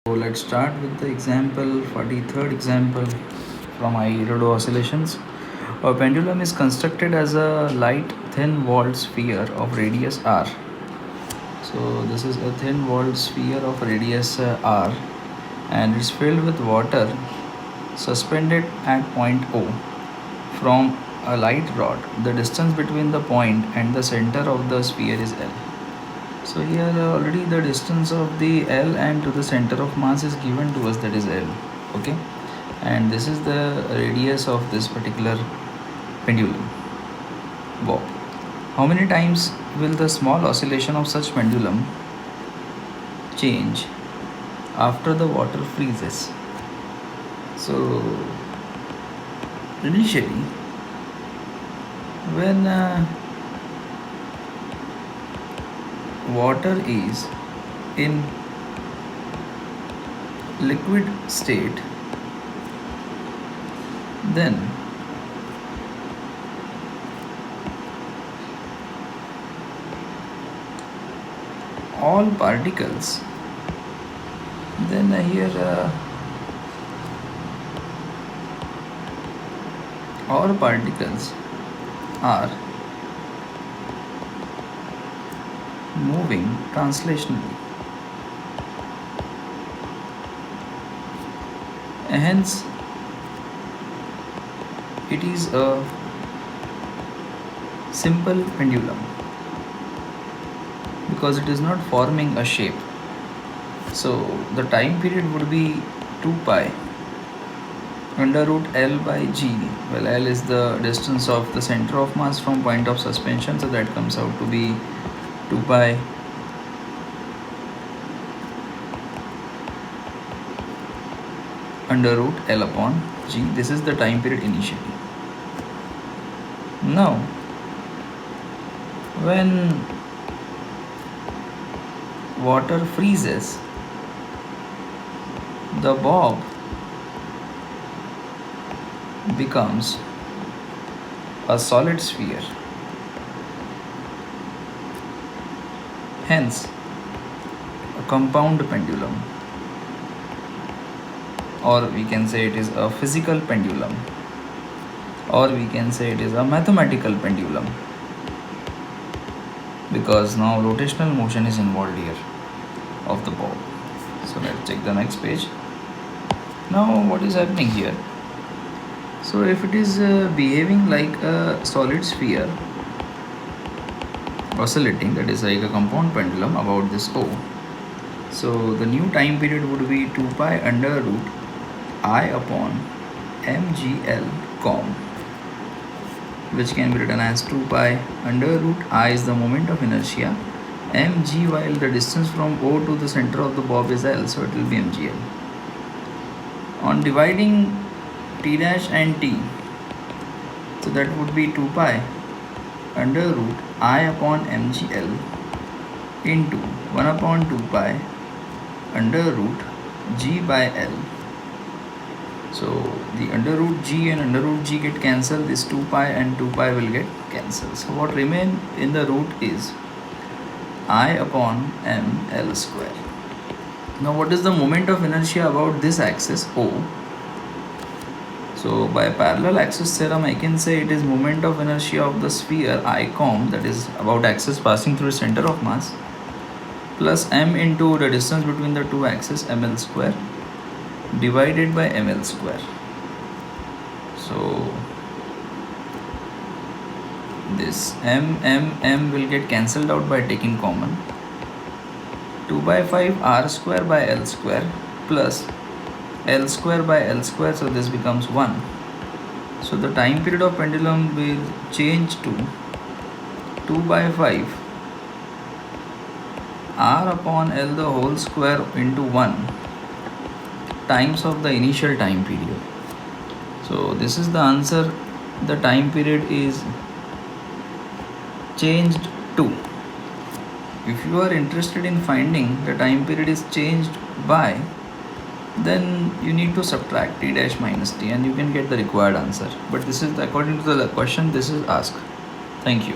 So let's start with the example, 43rd example from Irodo oscillations. A pendulum is constructed as a light thin walled sphere of radius r. So this is a thin walled sphere of radius r, and it's filled with water suspended at point O from a light rod. The distance between the point and the center of the sphere is L. So here already the distance of the L and to the center of mass is given to us, that is L. Okay, and this is the radius of this particular pendulum bob. How many times will the small oscillation of such pendulum change after the water freezes? So initially when water is in liquid state, then all particles, then here all particles are moving translationally. Hence, it is a simple pendulum because it is not forming a shape. So the time period would be 2 pi under root L by G. Well, L is the distance of the center of mass from point of suspension, so that comes out to be 2 pi under root L upon G. This is the time period initially. Now, when water freezes, the bob becomes a solid sphere. Hence, a compound pendulum, or we can say it is a physical pendulum, or we can say it is a mathematical pendulum, because now rotational motion is involved here of the bob. So let's check the next page. Now what is happening here? So if it is behaving like a solid sphere, oscillating, that is like a compound pendulum about this O, so the new time period would be 2 pi under root I upon mgl com, which can be written as 2 pi under root I is the moment of inertia, mg, while the distance from O to the center of the bob is L, so it will be mgl. On dividing t dash and t, so that would be 2 pi under root I upon mgl into 1 upon 2 pi under root g by L. So the under root g and under root g get cancelled, this 2 pi and 2 pi will get cancelled. So what remain in the root is I upon ml square. Now what is the moment of inertia about this axis O? So by parallel axis theorem, I can say it is moment of inertia of the sphere I com, that is about axis passing through the center of mass, plus m into the distance between the two axes, ml square, divided by ml square. So this m will get cancelled out by taking common. 2 by 5 r square by l square plus L square by L square, so this becomes 1. So the time period of pendulum will change to 2 by 5 R upon L the whole square into 1 times of the initial time period. So this is the answer. The time period is changed to. If you are interested in finding the time period is changed by, then you need to subtract t dash minus t and you can get the required answer. But this is according to the question, this is asked. Thank you.